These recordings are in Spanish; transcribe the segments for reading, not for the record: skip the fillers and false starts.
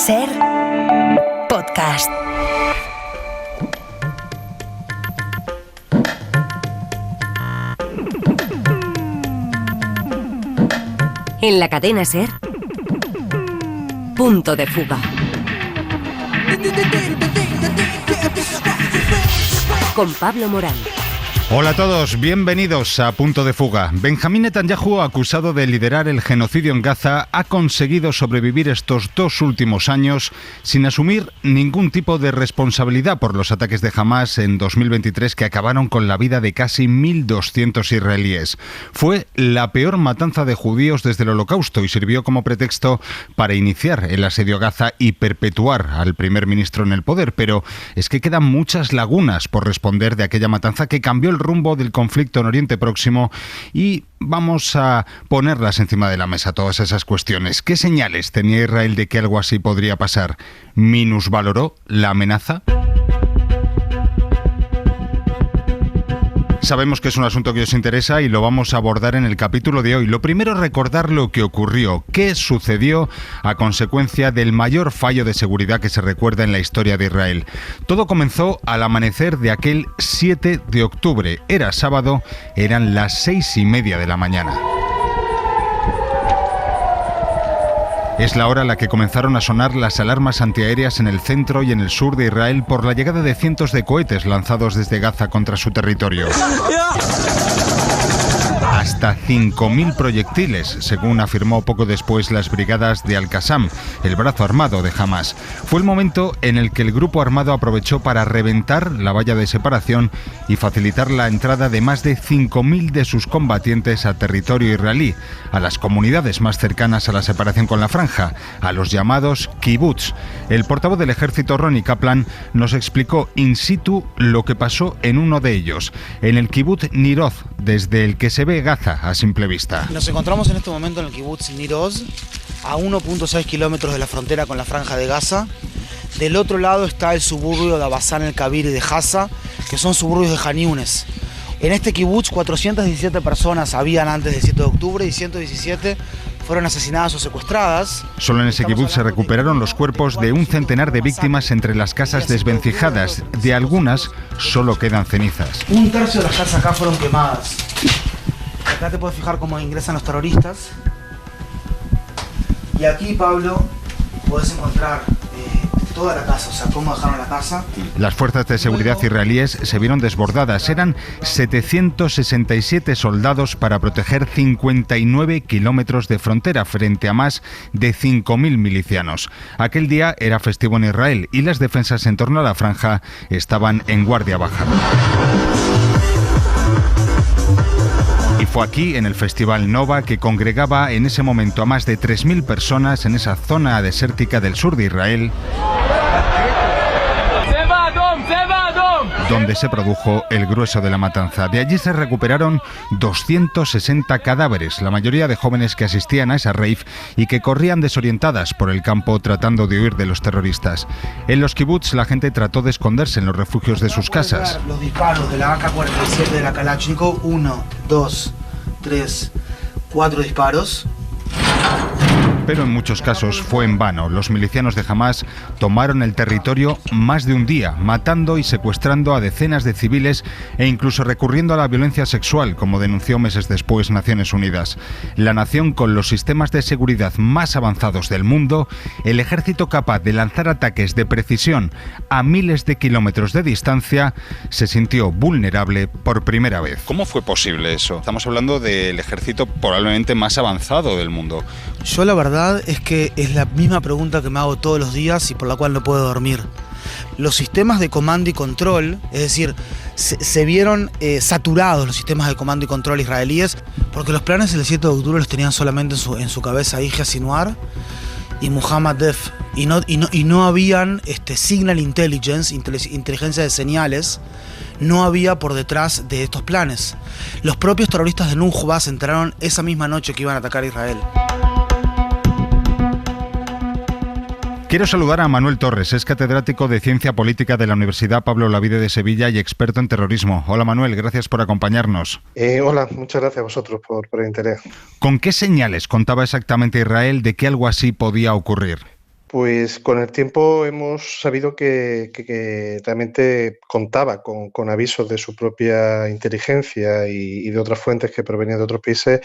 Ser podcast. En la cadena Ser, Punto de Fuga. Con Pablo Morán. Hola a todos, bienvenidos a Punto de Fuga. Benjamín Netanyahu, acusado de liderar el genocidio en Gaza, ha conseguido sobrevivir estos 2 últimos años sin asumir ningún tipo de responsabilidad por los ataques de Hamás en 2023 que acabaron con la vida de casi 1.200 israelíes. Fue la peor matanza de judíos desde el Holocausto y sirvió como pretexto para iniciar el asedio a Gaza y perpetuar al primer ministro en el poder. Pero es que quedan muchas lagunas por responder de aquella matanza que cambió el rumbo del conflicto en Oriente Próximo y vamos a ponerlas encima de la mesa, todas esas cuestiones. ¿Qué señales tenía Israel de que algo así podría pasar? ¿Minusvaloró la amenaza? Sabemos que es un asunto que os interesa y lo vamos a abordar en el capítulo de hoy. Lo primero, recordar lo que ocurrió, qué sucedió a consecuencia del mayor fallo de seguridad que se recuerda en la historia de Israel. Todo comenzó al amanecer de aquel 7 de octubre. Era sábado, eran las 6:30 de la mañana. Es la hora a la que comenzaron a sonar las alarmas antiaéreas en el centro y en el sur de Israel por la llegada de cientos de cohetes lanzados desde Gaza contra su territorio. Hasta 5.000 proyectiles, según afirmó poco después las brigadas de Al-Qassam, el brazo armado de Hamás. Fue el momento en el que el grupo armado aprovechó para reventar la valla de separación y facilitar la entrada de más de 5.000 de sus combatientes a territorio israelí, a las comunidades más cercanas a la separación con la franja, a los llamados kibbutz. El portavoz del ejército, Ronnie Kaplan, nos explicó in situ lo que pasó en uno de ellos, en el kibbutz Nir Oz, desde el que se ve Gaza a simple vista. Nos encontramos en este momento en el kibbutz Nir Oz, a 1.6 kilómetros de la frontera con la franja de Gaza. Del otro lado está el suburbio de Abasán el Kabir y de Hasa, que son suburbios de Han Yunes. En este kibbutz 417 personas habían antes del 7 de octubre y 117 fueron asesinadas o secuestradas. Solo en ese kibbutz se recuperaron los cuerpos de un centenar de víctimas entre las casas desvencijadas. De algunas solo quedan cenizas. Un tercio de las casas acá fueron quemadas. Acá te puedes fijar cómo ingresan los terroristas. Y aquí, Pablo, puedes encontrar toda la casa, o sea, cómo dejaron la casa. Las fuerzas de seguridad israelíes se vieron desbordadas. Eran 767 soldados para proteger 59 kilómetros de frontera frente a más de 5.000 milicianos. Aquel día era festivo en Israel y las defensas en torno a la franja estaban en guardia baja. Y fue aquí, en el Festival Nova, que congregaba en ese momento a más de 3.000 personas en esa zona desértica del sur de Israel, donde se produjo el grueso de la matanza. De allí se recuperaron 260 cadáveres, la mayoría de jóvenes que asistían a esa rave y que corrían desorientadas por el campo tratando de huir de los terroristas. En los kibbutz la gente trató de esconderse en los refugios de sus casas. Los disparos de la AK-47 de la Kalashnikov, 1, 2, 3, 4 disparos. Pero en muchos casos fue en vano. Los milicianos de Hamás tomaron el territorio más de un día, matando y secuestrando a decenas de civiles e incluso recurriendo a la violencia sexual, como denunció meses después Naciones Unidas. La nación con los sistemas de seguridad más avanzados del mundo, el ejército capaz de lanzar ataques de precisión a miles de kilómetros de distancia, se sintió vulnerable por primera vez. ¿Cómo fue posible eso? Estamos hablando del ejército probablemente más avanzado del mundo. Yo la verdad es que es la misma pregunta que me hago todos los días y por la cual no puedo dormir. Los sistemas de comando y control, es decir, se vieron saturados los sistemas de comando y control israelíes porque los planes del 7 de octubre los tenían solamente en su cabeza Yahya Sinwar y Muhammad Deif y no habían signal intelligence, inteligencia de señales, no había por detrás de estos planes. Los propios terroristas de Nujba se enteraron esa misma noche que iban a atacar a Israel. Quiero saludar a Manuel Torres, es catedrático de Ciencia Política de la Universidad Pablo Olavide de Sevilla y experto en terrorismo. Hola Manuel, gracias por acompañarnos. Hola, muchas gracias a vosotros por el interés. ¿Con qué señales contaba exactamente Israel de que algo así podía ocurrir? Pues con el tiempo hemos sabido que realmente contaba con avisos de su propia inteligencia y de otras fuentes que provenían de otros países,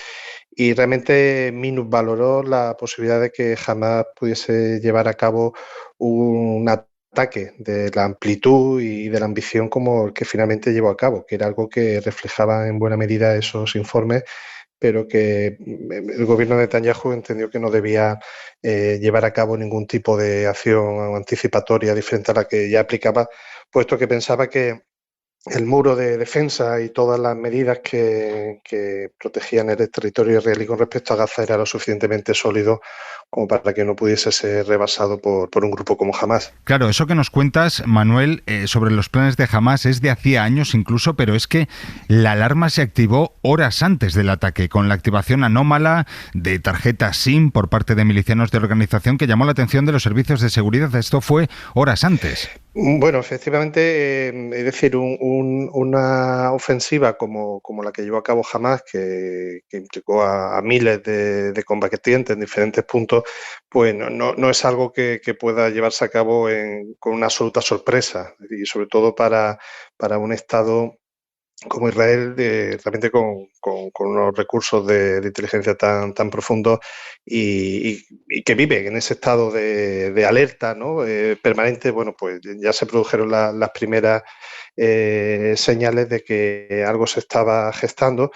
y realmente minusvaloró la posibilidad de que jamás pudiese llevar a cabo un ataque de la amplitud y de la ambición como el que finalmente llevó a cabo, que era algo que reflejaba en buena medida esos informes, pero que el gobierno de Netanyahu entendió que no debía llevar a cabo ningún tipo de acción anticipatoria diferente a la que ya aplicaba, puesto que pensaba que el muro de defensa y todas las medidas que protegían el territorio israelí con respecto a Gaza era lo suficientemente sólido como para que no pudiese ser rebasado por un grupo como Hamás. Claro, eso que nos cuentas, Manuel, sobre los planes de Hamás es de hacía años incluso, pero es que la alarma se activó horas antes del ataque, con la activación anómala de tarjetas SIM por parte de milicianos de la organización que llamó la atención de los servicios de seguridad. Esto fue horas antes. Bueno, efectivamente, es decir, una ofensiva como la que llevó a cabo Hamás, que implicó a miles de combatientes en diferentes puntos, pues no es algo que pueda llevarse a cabo con una absoluta sorpresa, y sobre todo para un Estado como Israel, realmente con unos recursos de inteligencia tan profundos y que vive en ese estado de alerta, ¿no? Permanente. Bueno, pues ya se produjeron las primeras señales de que algo se estaba gestando.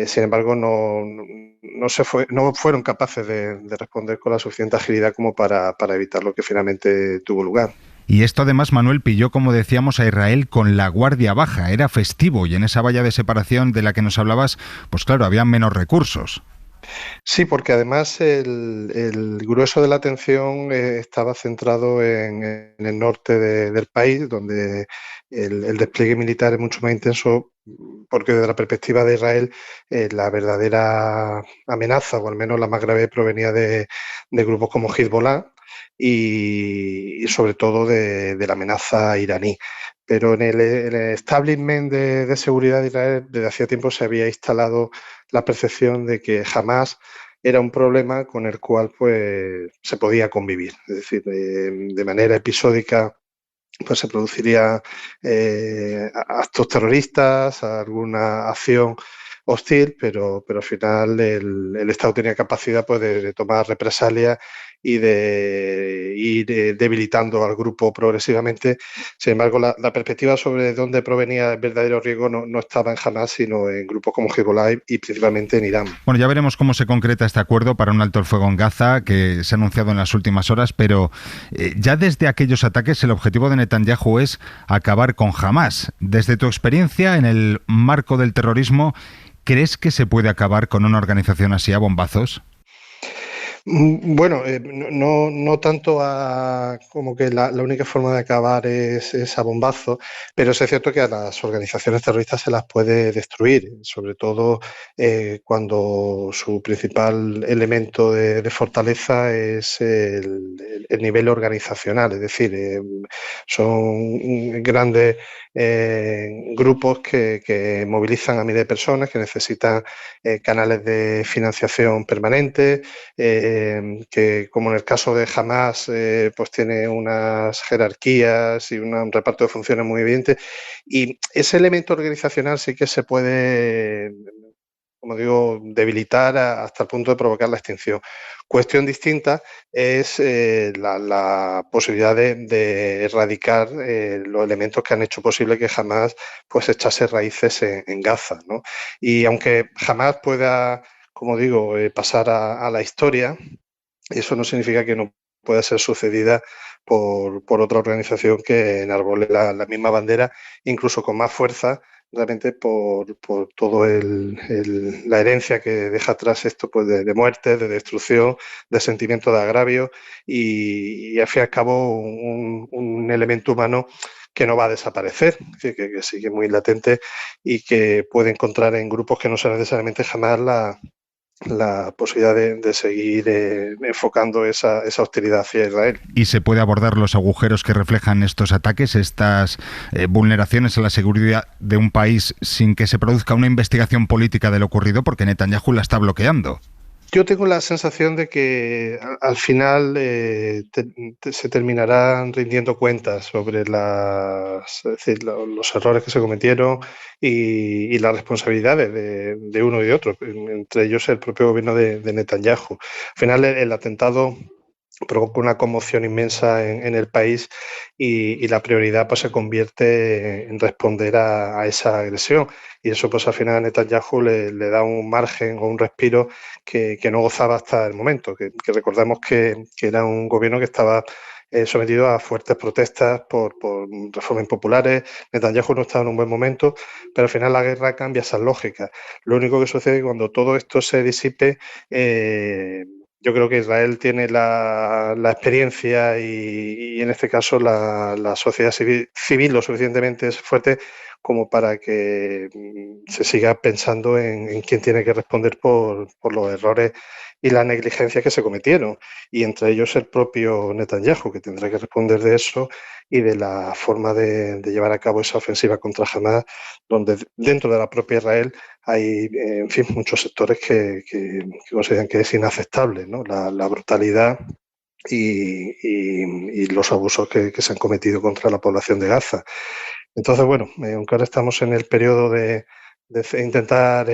Sin embargo, no fueron capaces de responder con la suficiente agilidad como para evitar lo que finalmente tuvo lugar. Y esto además, Manuel, pilló, como decíamos, a Israel con la guardia baja. Era festivo y en esa valla de separación de la que nos hablabas, pues claro, había menos recursos. Sí, porque además el grueso de la atención estaba centrado en el norte del país, donde el despliegue militar es mucho más intenso, porque desde la perspectiva de Israel la verdadera amenaza, o al menos la más grave, provenía de grupos como Hezbollah y sobre todo de la amenaza iraní. Pero en el establishment de seguridad de Israel desde hacía tiempo se había instalado la percepción de que Hamás era un problema con el cual pues se podía convivir. Es decir, de manera episódica pues se produciría actos terroristas, alguna acción hostil, pero al final el Estado tenía capacidad pues de tomar represalias y de ir debilitando al grupo progresivamente. Sin embargo, la perspectiva sobre dónde provenía el verdadero riesgo no estaba en Hamás, sino en grupos como Hezbollah y principalmente en Irán. Bueno, ya veremos cómo se concreta este acuerdo para un alto el fuego en Gaza, que se ha anunciado en las últimas horas, pero ya desde aquellos ataques el objetivo de Netanyahu es acabar con Hamás. Desde tu experiencia en el marco del terrorismo, ¿crees que se puede acabar con una organización así a bombazos? Bueno, no tanto como que la única forma de acabar es a bombazo, pero es cierto que a las organizaciones terroristas se las puede destruir, sobre todo cuando su principal elemento de fortaleza es el nivel organizacional, es decir, son grandes grupos que movilizan a miles de personas, que necesitan canales de financiación permanentes, que como en el caso de Hamás pues tiene unas jerarquías y un reparto de funciones muy evidente, y ese elemento organizacional sí que se puede, como digo, debilitar hasta el punto de provocar la extinción. Cuestión distinta es la posibilidad de erradicar los elementos que han hecho posible que Hamás pues echase raíces en Gaza, ¿no? Y aunque Hamás pueda, como digo, pasar a la historia, eso no significa que no pueda ser sucedida por otra organización que enarbole la misma bandera, incluso con más fuerza, realmente por todo la herencia que deja atrás esto, pues de muerte, de destrucción, de sentimiento de agravio y al fin y al cabo un elemento humano que no va a desaparecer, que sigue muy latente y que puede encontrar en grupos que no sea necesariamente jamás la posibilidad de seguir enfocando esa hostilidad hacia Israel. ¿Y se puede abordar los agujeros que reflejan estos ataques, estas vulneraciones a la seguridad de un país sin que se produzca una investigación política de lo ocurrido? Porque Netanyahu la está bloqueando. Yo tengo la sensación de que al final se terminarán rindiendo cuentas sobre es decir, los errores que se cometieron y las responsabilidades de uno y de otro, entre ellos el propio gobierno de Netanyahu. Al final el atentado provocó una conmoción inmensa en el país y la prioridad pues se convierte en responder a esa agresión, y eso pues al final a Netanyahu le da un margen o un respiro que no gozaba hasta el momento, que recordemos que era un gobierno que estaba sometido a fuertes protestas por reformas impopulares. Netanyahu no estaba en un buen momento, pero al final la guerra cambia esas lógicas. Lo único que sucede es que cuando todo esto se disipe, yo creo que Israel tiene la experiencia y en este caso la sociedad civil lo suficientemente fuerte como para que se siga pensando en quién tiene que responder por los errores y la negligencia que se cometieron, y entre ellos el propio Netanyahu, que tendrá que responder de eso y de la forma de llevar a cabo esa ofensiva contra Hamás, donde dentro de la propia Israel hay, en fin, muchos sectores que consideran que es inaceptable, ¿no? La brutalidad y los abusos que se han cometido contra la población de Gaza. Entonces, bueno, aunque ahora estamos en el periodo de intentar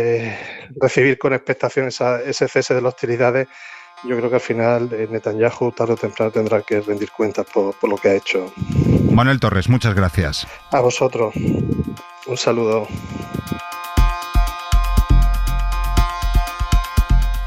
recibir con expectación ese cese de las hostilidades, yo creo que al final Netanyahu tarde o temprano tendrá que rendir cuentas por lo que ha hecho. Manuel Torres, muchas gracias. A vosotros, un saludo.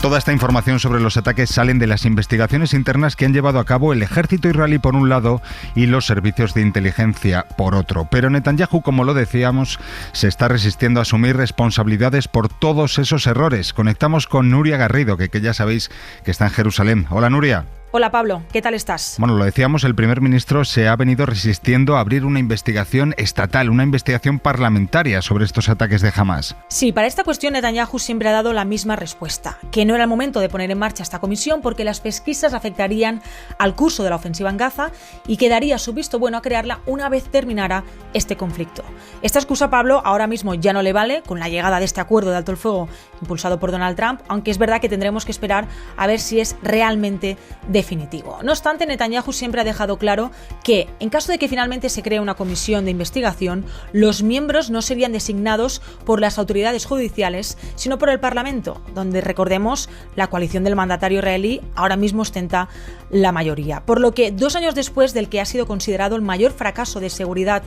Toda esta información sobre los ataques salen de las investigaciones internas que han llevado a cabo el ejército israelí por un lado y los servicios de inteligencia por otro. Pero Netanyahu, como lo decíamos, se está resistiendo a asumir responsabilidades por todos esos errores. Conectamos con Nuria Garrido, que ya sabéis que está en Jerusalén. Hola, Nuria. Hola Pablo, ¿qué tal estás? Bueno, lo decíamos, el primer ministro se ha venido resistiendo a abrir una investigación estatal, una investigación parlamentaria sobre estos ataques de Hamás. Sí, para esta cuestión Netanyahu siempre ha dado la misma respuesta, que no era el momento de poner en marcha esta comisión porque las pesquisas afectarían al curso de la ofensiva en Gaza y que daría su visto bueno a crearla una vez terminara este conflicto. Esta excusa, Pablo, ahora mismo ya no le vale con la llegada de este acuerdo de alto el fuego impulsado por Donald Trump, aunque es verdad que tendremos que esperar a ver si es realmente definitivo. No obstante, Netanyahu siempre ha dejado claro que, en caso de que finalmente se cree una comisión de investigación, los miembros no serían designados por las autoridades judiciales, sino por el Parlamento, donde, recordemos, la coalición del mandatario israelí ahora mismo ostenta la mayoría. Por lo que, 2 años después del que ha sido considerado el mayor fracaso de seguridad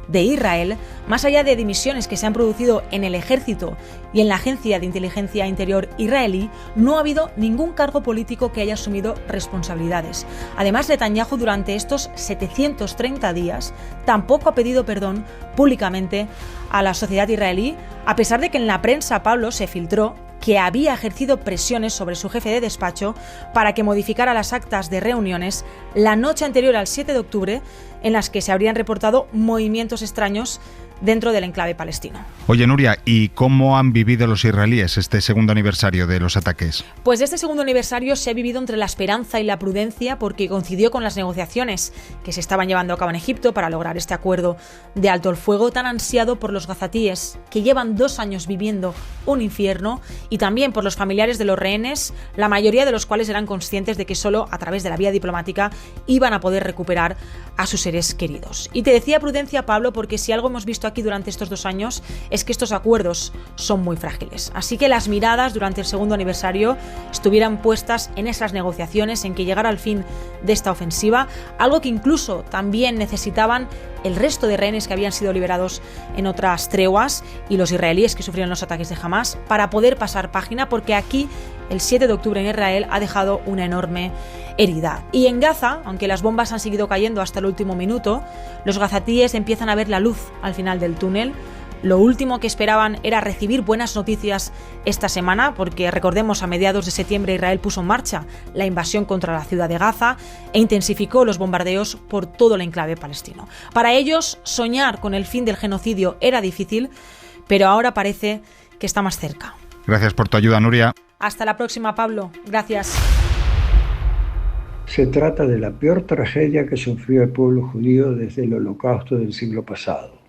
de Israel, más allá de dimisiones que se han producido en el ejército y en la Agencia de Inteligencia Interior israelí, no ha habido ningún cargo político que haya asumido responsabilidades. Además, Netanyahu durante estos 730 días tampoco ha pedido perdón públicamente a la sociedad israelí, a pesar de que en la prensa, Pablo, se filtró que había ejercido presiones sobre su jefe de despacho para que modificara las actas de reuniones la noche anterior al 7 de octubre, en las que se habrían reportado movimientos extraños dentro del enclave palestino. Oye, Nuria, ¿y cómo han vivido los israelíes este segundo aniversario de los ataques? Pues este segundo aniversario se ha vivido entre la esperanza y la prudencia porque coincidió con las negociaciones que se estaban llevando a cabo en Egipto para lograr este acuerdo de alto el fuego tan ansiado por los gazatíes, que llevan 2 años viviendo un infierno, y también por los familiares de los rehenes, la mayoría de los cuales eran conscientes de que solo a través de la vía diplomática iban a poder recuperar a sus seres queridos. Y te decía prudencia, Pablo, porque si algo hemos visto aquí durante estos 2 años es que estos acuerdos son muy frágiles. Así que las miradas durante el segundo aniversario estuvieran puestas en esas negociaciones, en que llegara al fin de esta ofensiva, algo que incluso también necesitaban el resto de rehenes que habían sido liberados en otras treguas y los israelíes que sufrieron los ataques de Hamás, para poder pasar página, porque aquí el 7 de octubre en Israel ha dejado una enorme herida. Y en Gaza, aunque las bombas han seguido cayendo hasta el último minuto, los gazatíes empiezan a ver la luz al final del túnel. Lo último que esperaban era recibir buenas noticias esta semana, porque recordemos, a mediados de septiembre Israel puso en marcha la invasión contra la ciudad de Gaza e intensificó los bombardeos por todo el enclave palestino. Para ellos, soñar con el fin del genocidio era difícil, pero ahora parece que está más cerca. Gracias por tu ayuda, Nuria. Hasta la próxima, Pablo. Gracias. Se trata de la peor tragedia que sufrió el pueblo judío desde el Holocausto del siglo pasado.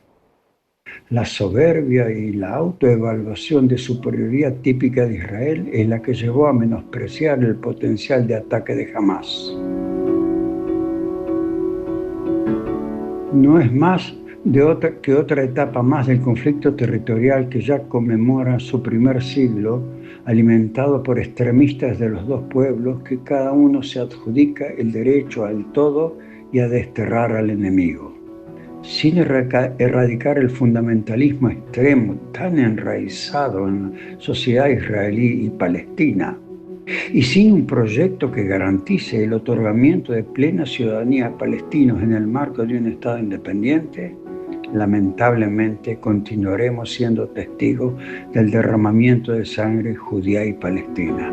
La soberbia y la autoevaluación de superioridad típica de Israel es la que llevó a menospreciar el potencial de ataque de Hamás. No es más que otra etapa más del conflicto territorial que ya conmemora su primer siglo, alimentado por extremistas de los dos pueblos que cada uno se adjudica el derecho al todo y a desterrar al enemigo. Sin erradicar el fundamentalismo extremo tan enraizado en la sociedad israelí y palestina, y sin un proyecto que garantice el otorgamiento de plena ciudadanía a palestinos en el marco de un Estado independiente, lamentablemente continuaremos siendo testigos del derramamiento de sangre judía y palestina.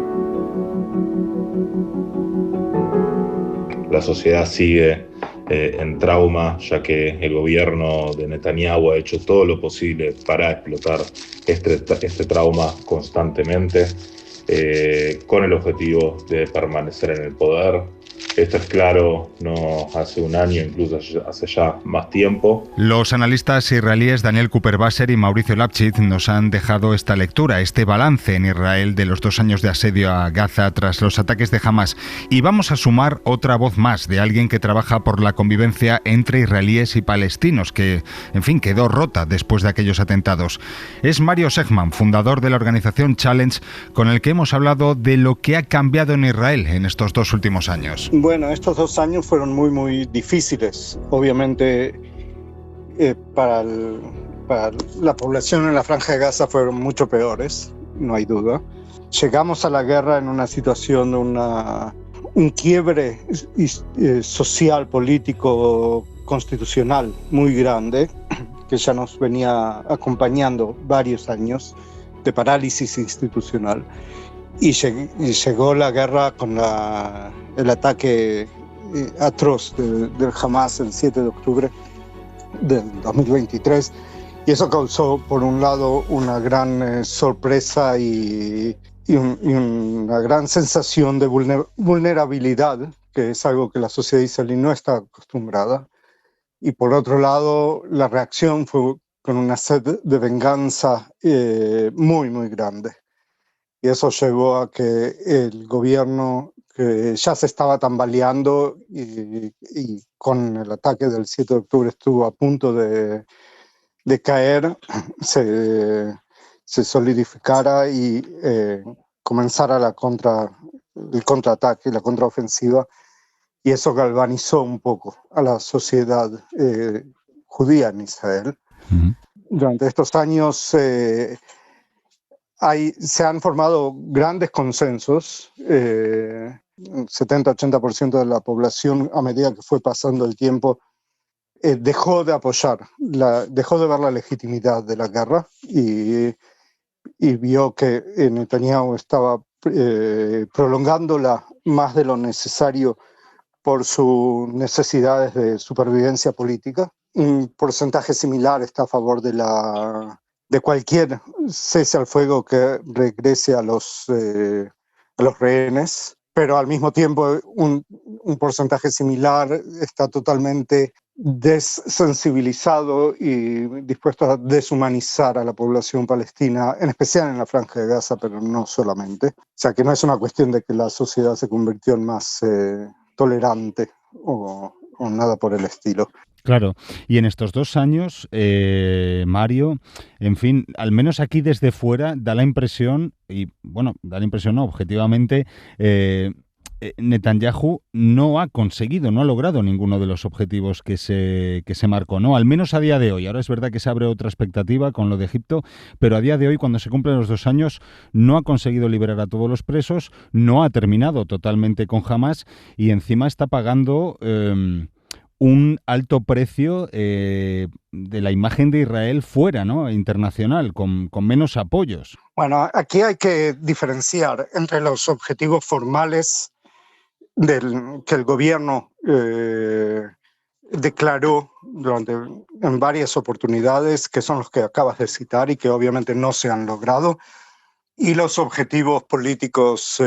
La sociedad sigue en trauma, ya que el gobierno de Netanyahu ha hecho todo lo posible para explotar este trauma constantemente, con el objetivo de permanecer en el poder. Esto es claro, no hace un año, incluso hace ya más tiempo. Los analistas israelíes Daniel Kuperwasser y Mauricio Lapchitz nos han dejado esta lectura, este balance en Israel de los 2 años de asedio a Gaza tras los ataques de Hamás. Y vamos a sumar otra voz más de alguien que trabaja por la convivencia entre israelíes y palestinos, que, en fin, quedó rota después de aquellos atentados. Es Mario Segman, fundador de la organización Challenge, con el que hemos hablado de lo que ha cambiado en Israel en estos 2 últimos años. Bueno, estos 2 años fueron muy difíciles. Obviamente, para la población en la Franja de Gaza fueron mucho peores, no hay duda. Llegamos a la guerra en una situación de un quiebre social, político, constitucional muy grande, que ya nos venía acompañando varios años de parálisis institucional. Y llegó la guerra con el ataque atroz del Hamás el 7 de octubre del 2023. Y eso causó, por un lado, una gran sorpresa y una gran sensación de vulnerabilidad, que es algo que la sociedad israelí no está acostumbrada. Y por otro lado, la reacción fue con una sed de venganza muy grande. Y eso llevó a que el gobierno, que ya se estaba tambaleando y con el ataque del 7 de octubre estuvo a punto de caer, se solidificara y comenzara el contraataque, la contraofensiva. Y eso galvanizó un poco a la sociedad judía en Israel. Uh-huh. Durante estos años se han formado grandes consensos. 70-80% de la población, a medida que fue pasando el tiempo, dejó de apoyar, dejó de ver la legitimidad de la guerra y vio que Netanyahu estaba prolongándola más de lo necesario por sus necesidades de supervivencia política. Un porcentaje similar está a favor de cualquier cese al fuego que regrese a los rehenes, pero al mismo tiempo un porcentaje similar está totalmente desensibilizado y dispuesto a deshumanizar a la población palestina, en especial en la Franja de Gaza, pero no solamente. O sea, que no es una cuestión de que la sociedad se convirtió en más tolerante o nada por el estilo. Claro, y en estos 2 años, Mario, en fin, al menos aquí desde fuera da la impresión, objetivamente, Netanyahu no ha logrado ninguno de los objetivos que se marcó, ¿no? Al menos a día de hoy. Ahora es verdad que se abre otra expectativa con lo de Egipto, pero a día de hoy, cuando se cumplen los 2 años, no ha conseguido liberar a todos los presos, no ha terminado totalmente con Hamás y encima está pagando un alto precio de la imagen de Israel fuera, ¿no? Internacional, con menos apoyos. Bueno, aquí hay que diferenciar entre los objetivos formales que el gobierno declaró en varias oportunidades, que son los que acabas de citar y que obviamente no se han logrado, y los objetivos políticos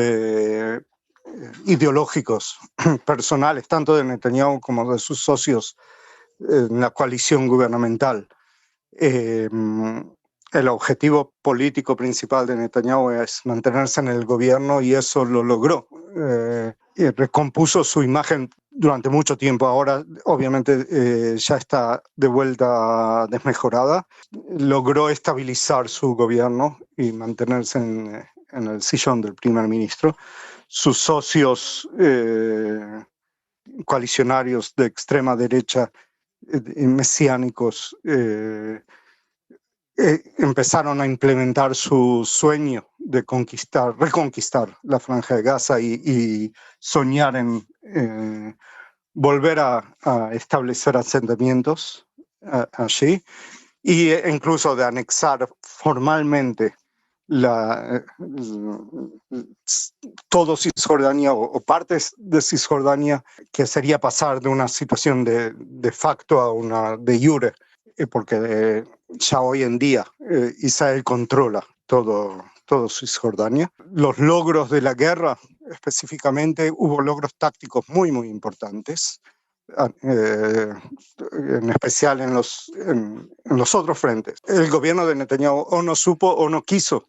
ideológicos, personales, tanto de Netanyahu como de sus socios en la coalición gubernamental. el objetivo político principal de Netanyahu es mantenerse en el gobierno y eso lo logró. Y recompuso su imagen durante mucho tiempo. Ahora, obviamente, ya está de vuelta desmejorada. Logró estabilizar su gobierno y mantenerse en el sillón del primer ministro. Sus socios coalicionarios de extrema derecha mesiánicos empezaron a implementar su sueño de reconquistar la Franja de Gaza y soñar en volver a establecer asentamientos allí e incluso de anexar formalmente todo Cisjordania o partes de Cisjordania, que sería pasar de una situación de facto a una de jure, porque ya hoy en día Israel controla todo Cisjordania. Los logros de la guerra, específicamente, hubo logros tácticos muy, muy importantes, en especial en los otros frentes. El gobierno de Netanyahu o no supo o no quiso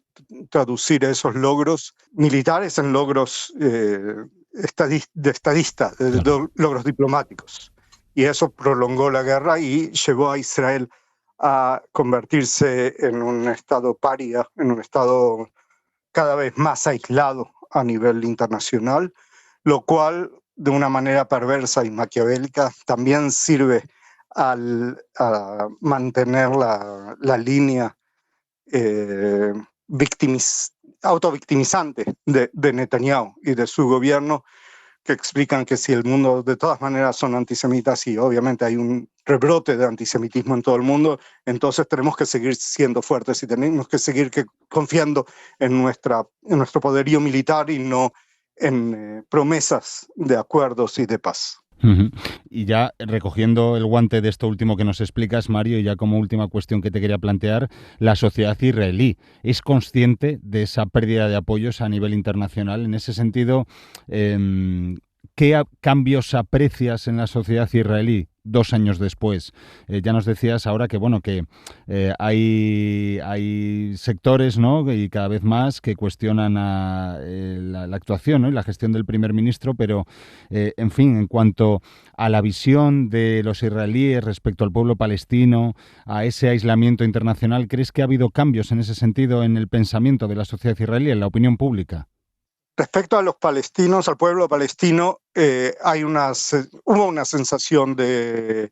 traducir esos logros militares en logros logros diplomáticos. Y eso prolongó la guerra y llevó a Israel a convertirse en un estado paria, en un estado cada vez más aislado a nivel internacional, lo cual, de una manera perversa y maquiavélica, también sirve a mantener la línea autovictimizante de Netanyahu y de su gobierno, que explican que si el mundo de todas maneras son antisemitas y obviamente hay un rebrote de antisemitismo en todo el mundo, entonces tenemos que seguir siendo fuertes y tenemos que seguir confiando en nuestro poderío militar y no en promesas de acuerdos y de paz. Uh-huh. Y ya recogiendo el guante de esto último que nos explicas, Mario, y ya como última cuestión que te quería plantear, la sociedad israelí ¿es consciente de esa pérdida de apoyos a nivel internacional? En ese sentido, ¿qué cambios aprecias en la sociedad israelí 2 años después? Ya nos decías ahora que hay sectores, ¿no?, y cada vez más que cuestionan la actuación, ¿no?, y la gestión del primer ministro, pero en fin, en cuanto a la visión de los israelíes respecto al pueblo palestino, a ese aislamiento internacional, ¿crees que ha habido cambios en ese sentido en el pensamiento de la sociedad israelí, en la opinión pública? Respecto a los palestinos, al pueblo palestino, hubo una sensación de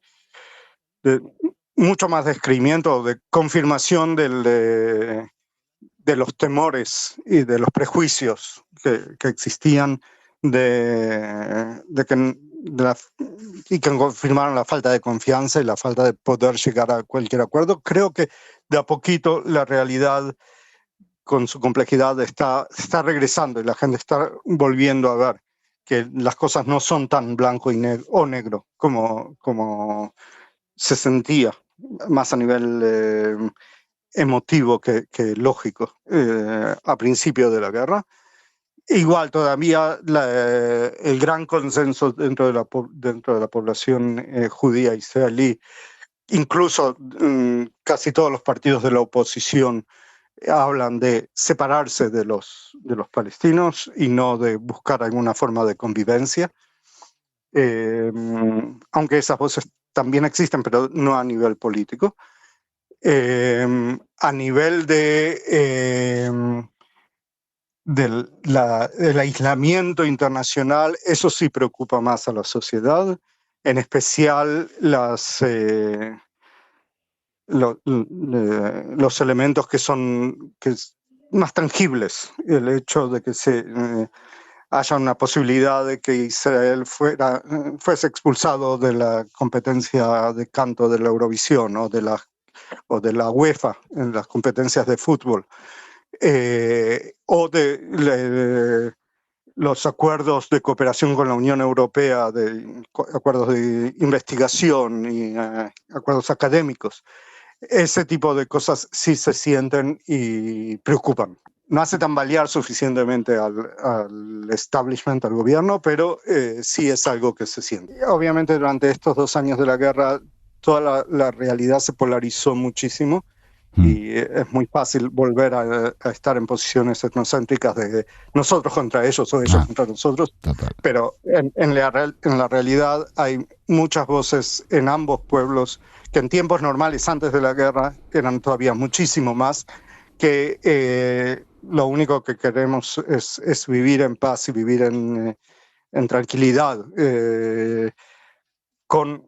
mucho más descreimiento, de confirmación de los temores y de los prejuicios que existían y que confirmaron la falta de confianza y la falta de poder llegar a cualquier acuerdo. Creo que de a poquito la realidad, con su complejidad, está regresando y la gente está volviendo a ver que las cosas no son tan blanco o negro como se sentía, más a nivel emotivo que lógico a principio de la guerra. Igual todavía el gran consenso dentro de la población judía israelí, incluso casi todos los partidos de la oposición, hablan de separarse de los palestinos y no de buscar alguna forma de convivencia, aunque esas voces también existen, pero no a nivel político. A nivel del aislamiento internacional, eso sí preocupa más a la sociedad, en especial los elementos que son más tangibles, el hecho de que haya una posibilidad de que Israel fuese expulsado de la competencia de canto de la Eurovisión o de la UEFA en las competencias de fútbol, o de los acuerdos de cooperación con la Unión Europea, acuerdos de investigación y acuerdos académicos. Ese tipo de cosas sí se sienten y preocupan. No hace tambalear suficientemente al establishment, al gobierno, pero sí es algo que se siente. Obviamente durante estos 2 años de la guerra toda la realidad se polarizó muchísimo y es muy fácil volver a estar en posiciones etnocéntricas de nosotros contra ellos o ellos contra nosotros. Total. Pero en la realidad hay muchas voces en ambos pueblos que en tiempos normales, antes de la guerra, eran todavía muchísimo más, que lo único que queremos es vivir en paz y vivir en tranquilidad con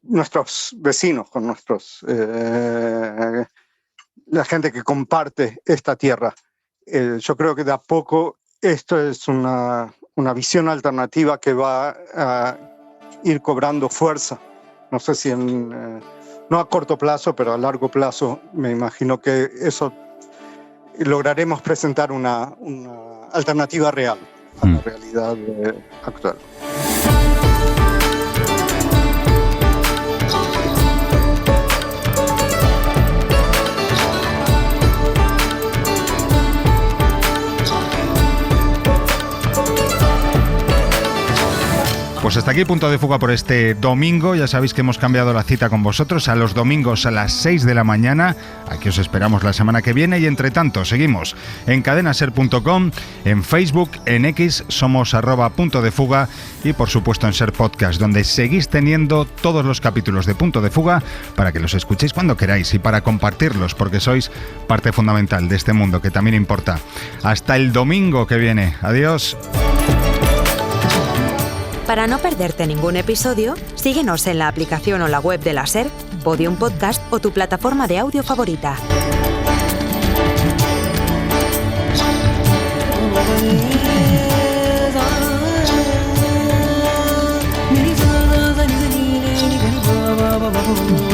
nuestros vecinos, con la gente que comparte esta tierra. Yo creo que de a poco esto es una visión alternativa que va a ir cobrando fuerza. No sé si no a corto plazo, pero a largo plazo me imagino que eso lograremos presentar una alternativa real a la realidad actual. Pues hasta aquí Punto de Fuga por este domingo. Ya sabéis que hemos cambiado la cita con vosotros a los domingos a las 6 de la mañana. Aquí os esperamos la semana que viene y entre tanto seguimos en cadenaser.com, en Facebook, en X, somos @puntodefuga y por supuesto en Ser Podcast, donde seguís teniendo todos los capítulos de Punto de Fuga para que los escuchéis cuando queráis y para compartirlos, porque sois parte fundamental de este mundo que también importa. Hasta el domingo que viene. Adiós. Para no perderte ningún episodio, síguenos en la aplicación o la web de la SER, Podium Podcast o tu plataforma de audio favorita. Ba ba ba ba ba.